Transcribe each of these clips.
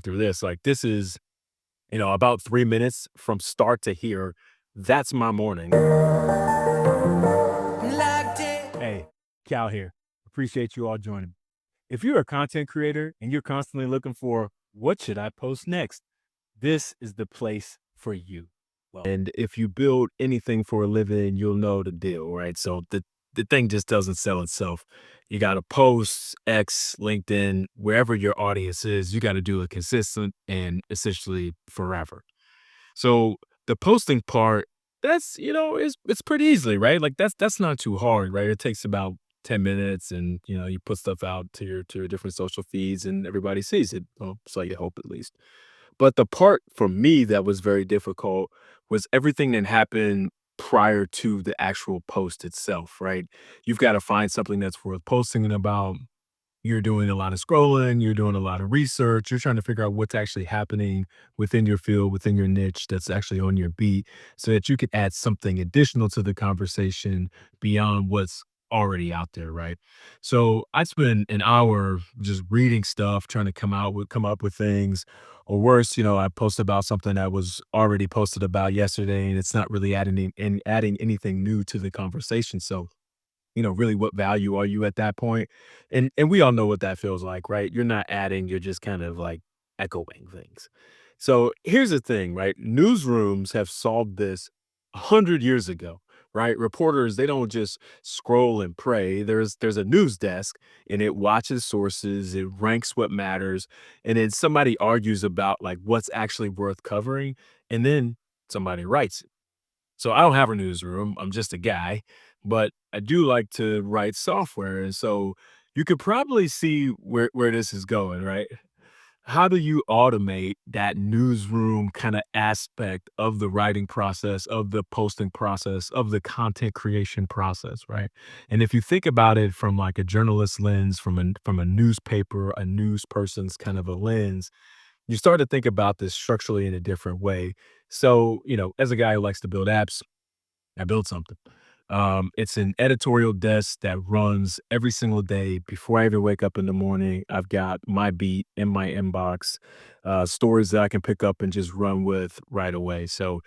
going through this. Like this is, about 3 minutes from start to here. That's my morning. Hey, Cal here. Appreciate you all joining. If you're a content creator and you're constantly looking for what should I post next, this is the place for you. And if you build anything for a living, you'll know the deal, right? So the thing just doesn't sell itself. You got to post X, LinkedIn, wherever your audience is, you got to do it consistent and essentially forever. So the posting part, that's, it's pretty easily, right? Like that's not too hard, right? It takes about 10 minutes and you put stuff out to your different social feeds and everybody sees it. Well, so you hope at least. But the part for me that was very difficult was everything that happened prior to the actual post itself, right? You've got to find something that's worth posting about. You're doing a lot of scrolling, you're doing a lot of research, you're trying to figure out what's actually happening within your field, within your niche that's actually on your beat so that you could add something additional to the conversation beyond what's already out there, right? So I spend an hour just reading stuff, trying to come up with things. Or worse, I post about something that was already posted about yesterday and it's not really adding anything new to the conversation. So really what value are you at that point? And we all know what that feels like, right? You're not adding, you're just kind of like echoing things. So here's the thing, right? Newsrooms have solved this 100 years ago, right? Reporters, they don't just scroll and pray. There's a news desk and it watches sources, it ranks what matters, and then somebody argues about like what's actually worth covering, and then somebody writes. So I don't have a newsroom. I'm just a guy, but I do like to write software. And so you could probably see where this is going, right? How do you automate that newsroom kind of aspect of the writing process, of the posting process, of the content creation process, right? And if you think about it from like a journalist lens, from a newspaper, a news person's kind of a lens, you start to think about this structurally in a different way. So, as a guy who likes to build apps, I built something. It's an editorial desk that runs every single day before I even wake up in the morning. I've got my beat in my inbox, stories that I can pick up and just run with right away. So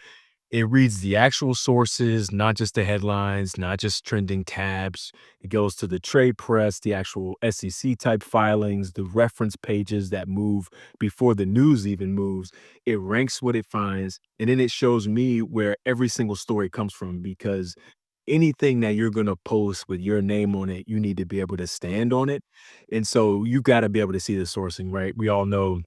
it reads the actual sources, not just the headlines, not just trending tabs. It goes to the trade press, the actual SEC type filings, the reference pages that move before the news even moves. It ranks what it finds, and then it shows me where every single story comes from because anything that you're going to post with your name on it, you need to be able to stand on it. And so you've got to be able to see the sourcing, right? We all know,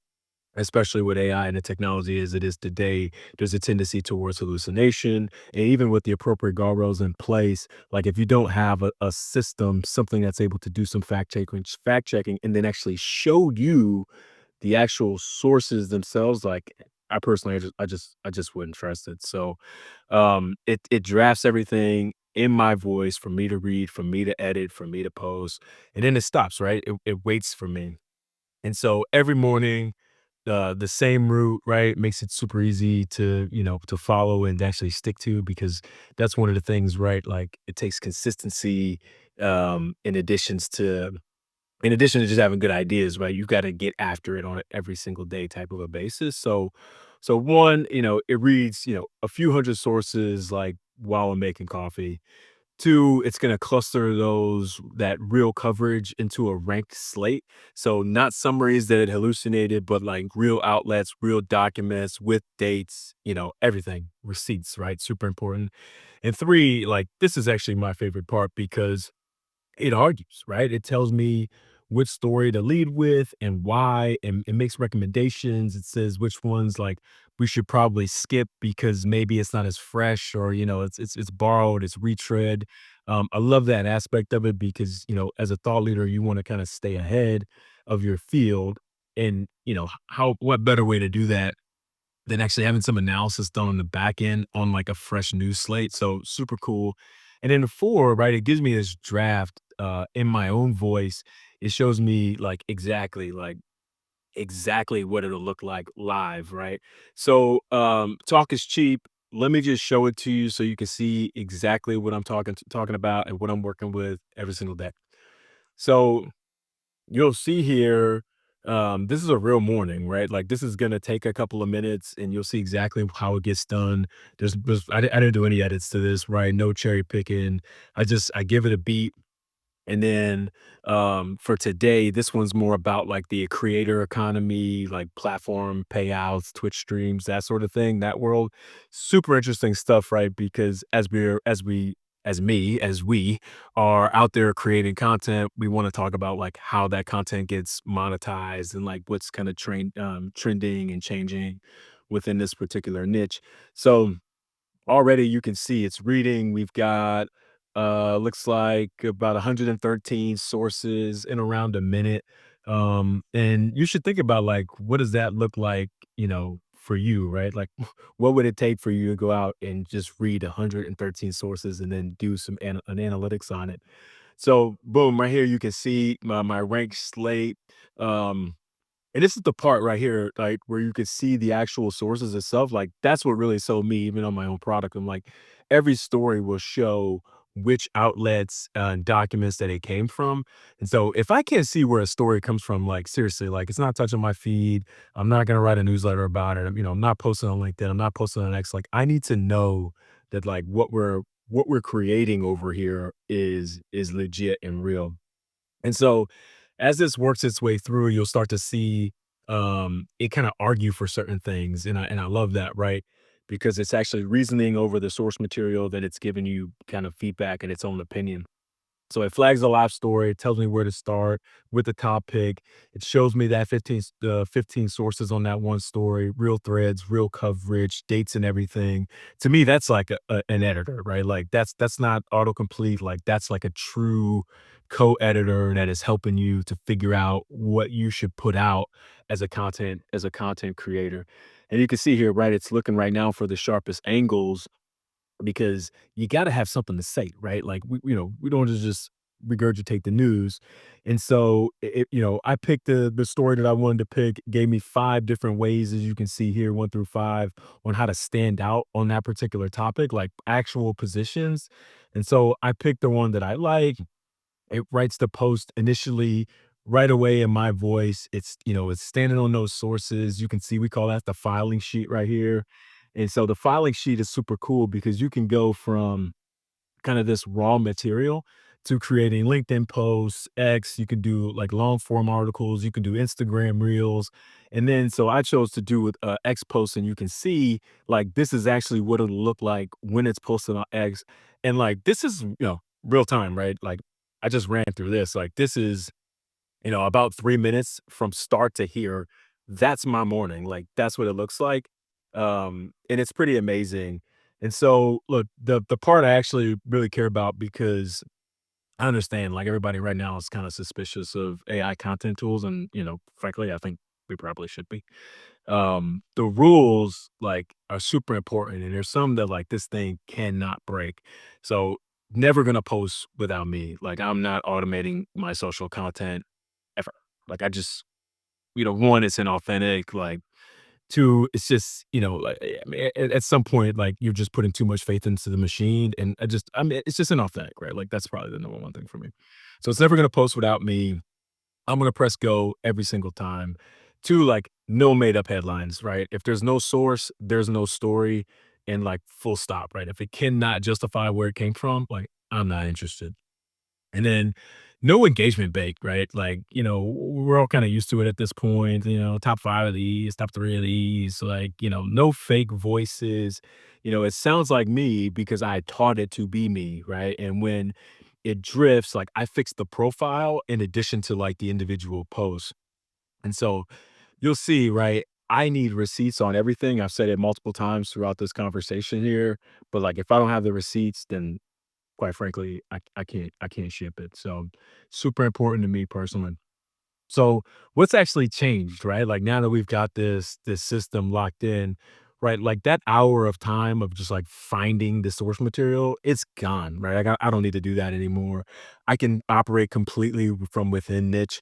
especially with AI and the technology as it is today, there's a tendency towards hallucination. And even with the appropriate guardrails in place, like if you don't have a system, something that's able to do some fact checking, and then actually show you the actual sources themselves, like I personally, I just wouldn't trust it. So it drafts everything in my voice for me to read, for me to edit, for me to post, and then it stops, right? It waits for me. And so every morning, the same route, right, makes it super easy to follow and actually stick to because that's one of the things, right? Like it takes consistency in addition to just having good ideas, right? You've got to get after it on a every single day type of a basis. So one, it reads, a few hundred sources like while I'm making coffee. Two, it's gonna cluster that real coverage into a ranked slate. So not summaries that it hallucinated, but like real outlets, real documents with dates, everything, receipts, right? Super important. And three, like this is actually my favorite part because it argues, right? It tells me which story to lead with and why, and it makes recommendations. It says which ones like we should probably skip because maybe it's not as fresh or it's borrowed, it's retread. I love that aspect of it because as a thought leader, you want to kind of stay ahead of your field, and how what better way to do that than actually having some analysis done on the back end on like a fresh news slate. So super cool. And then the four, right, it gives me this draft in my own voice. It shows me like exactly what it'll look like live, right? So talk is cheap. Let me just show it to you so you can see exactly what I'm talking about and what I'm working with every single day. So you'll see here, this is a real morning, right? Like this is gonna take a couple of minutes and you'll see exactly how it gets done. I didn't do any edits to this, right? No cherry picking. I give it a beat. And then, for today, this one's more about like the creator economy, like platform payouts, Twitch streams, that sort of thing, that world. Super interesting stuff, right? Because as we are out there creating content, we want to talk about like how that content gets monetized and like what's kind of trending and changing within this particular niche. So already you can see it's reading. We've got, looks like about 113 sources in around a minute. And you should think about like, what does that look like, for you, right? Like, what would it take for you to go out and just read 113 sources and then do an analytics on it? So, boom, right here, you can see my rank slate. Um, and this is the part right here, like, where you could see the actual sources itself, like, that's what really sold me even on my own product. I'm like, every story will show which outlets, and documents that it came from, and so if I can't see where a story comes from, like, seriously, like, it's not touching my feed, I'm not gonna write a newsletter about it, I'm not posting on LinkedIn, I'm not posting on X, like, I need to know that, like, what we're creating over here is legit and real. And so, as this works its way through, you'll start to see, it kinda argue for certain things, and I love that, right? Because it's actually reasoning over the source material that it's giving you kind of feedback and its own opinion. So it flags a live story, it tells me where to start with the top pick. It shows me that 15 sources on that one story, real threads, real coverage, dates and everything. To me, that's like an editor, right? Like that's not autocomplete. Like that's like a true co-editor that is helping you to figure out what you should put out as a content creator. And you can see here, right? It's looking right now for the sharpest angles because you gotta have something to say, right? Like, we don't just regurgitate the news, and so, I picked the story that I wanted to pick, gave me 5 different ways, as you can see here, 1 through 5, on how to stand out on that particular topic, like, actual positions, and so I picked the one that I like. It writes the post initially right away in my voice. It's standing on those sources. You can see we call that the filing sheet right here. And so the filing sheet is super cool because you can go from kind of this raw material to creating LinkedIn posts, X, you can do like long form articles, you can do Instagram reels. And then so I chose to do with X posts, and you can see like this is actually what it'll look like when it's posted on X. And like this is, real time, right? Like I just ran through this. Like this is, about 3 minutes from start to here. That's my morning. Like that's what it looks like. And it's pretty amazing. And so look, the part I actually really care about because I understand like everybody right now is kind of suspicious of AI content tools. And, frankly, I think we probably should be. The rules like are super important. And there's some that like this thing cannot break. So never gonna post without me. Like I'm not automating my social content ever. Like I just, one, it's inauthentic. Like two, it's just, like, I mean, at some point, like you're just putting too much faith into the machine. And I mean, it's just inauthentic, right? Like that's probably the number one thing for me. So it's never going to post without me. I'm going to press go every single time. Two, like no made up headlines, right? If there's no source, there's no story, and like full stop, right? If it cannot justify where it came from, like I'm not interested. And then no engagement bake, right? Like, we're all kind of used to it at this point, top 5 of these, top 3 of these, like, no fake voices. It sounds like me because I taught it to be me, right? And when it drifts, like I fix the profile in addition to like the individual posts. And so you'll see, right? I need receipts on everything. I've said it multiple times throughout this conversation here, but like if I don't have the receipts, then quite frankly, I can't ship it. So super important to me personally. So what's actually changed, right? Like now that we've got this system locked in, right? Like that hour of time of just like finding the source material, it's gone, right? Like I don't need to do that anymore. I can operate completely from within niche.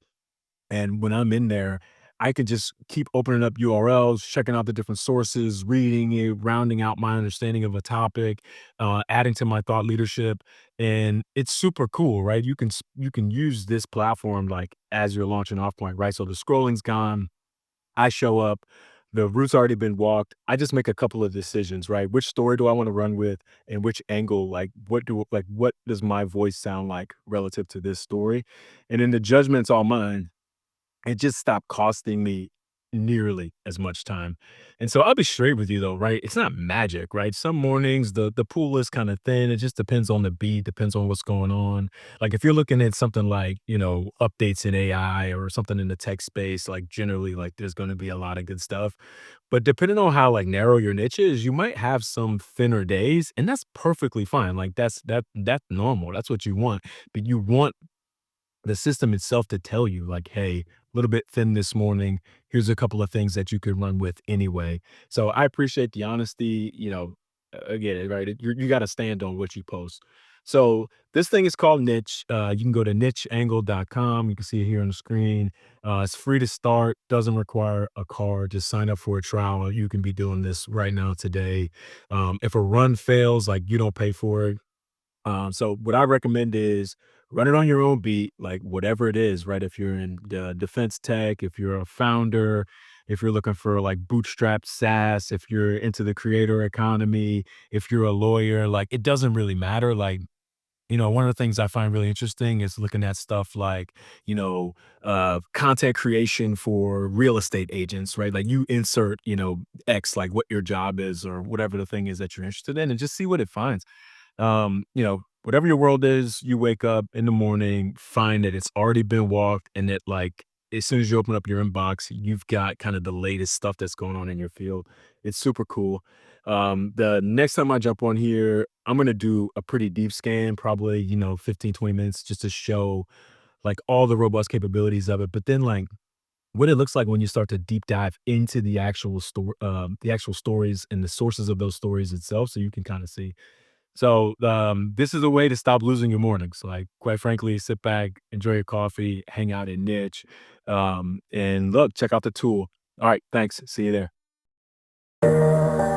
And when I'm in there, I could just keep opening up URLs, checking out the different sources, reading it, rounding out my understanding of a topic, adding to my thought leadership, and it's super cool, right? You can use this platform like as your launching off point, right? So the scrolling's gone, I show up, the route's already been walked. I just make a couple of decisions, right? Which story do I want to run with and which angle, what does my voice sound like relative to this story? And then the judgment's all mine. It just stopped costing me nearly as much time. And so I'll be straight with you though, right? It's not magic, right? Some mornings the pool is kind of thin. It just depends on the beat, depends on what's going on. Like if you're looking at something like, updates in AI or something in the tech space, like generally like there's going to be a lot of good stuff. But depending on how like narrow your niche is, you might have some thinner days, and that's perfectly fine. Like that's normal. That's what you want. But you want the system itself to tell you like, "Hey, a little bit thin this morning. Here's a couple of things that you could run with anyway." So I appreciate the honesty, again, right? You got to stand on what you post. So this thing is called Niche. You can go to nicheangle.com. You can see it here on the screen. It's free to start, doesn't require a card. Just sign up for a trial. You can be doing this right now today. If a run fails, like you don't pay for it, so what I recommend is run it on your own beat, like whatever it is, right? If you're in the defense tech, if you're a founder, if you're looking for like bootstrapped SaaS, if you're into the creator economy, if you're a lawyer, like it doesn't really matter. Like, one of the things I find really interesting is looking at stuff like, content creation for real estate agents, right? Like you insert, X, like what your job is or whatever the thing is that you're interested in and just see what it finds. Whatever your world is, you wake up in the morning, find that it's already been walked, and that like as soon as you open up your inbox, you've got kind of the latest stuff that's going on in your field. It's super cool. The next time I jump on here, I'm gonna do a pretty deep scan, probably, 15, 20 minutes just to show like all the robust capabilities of it. But then like what it looks like when you start to deep dive into the actual stories and the sources of those stories itself, so you can kind of see. So, this is a way to stop losing your mornings. Like, quite frankly, sit back, enjoy your coffee, hang out in niche, and look, check out the tool. All right, thanks. See you there.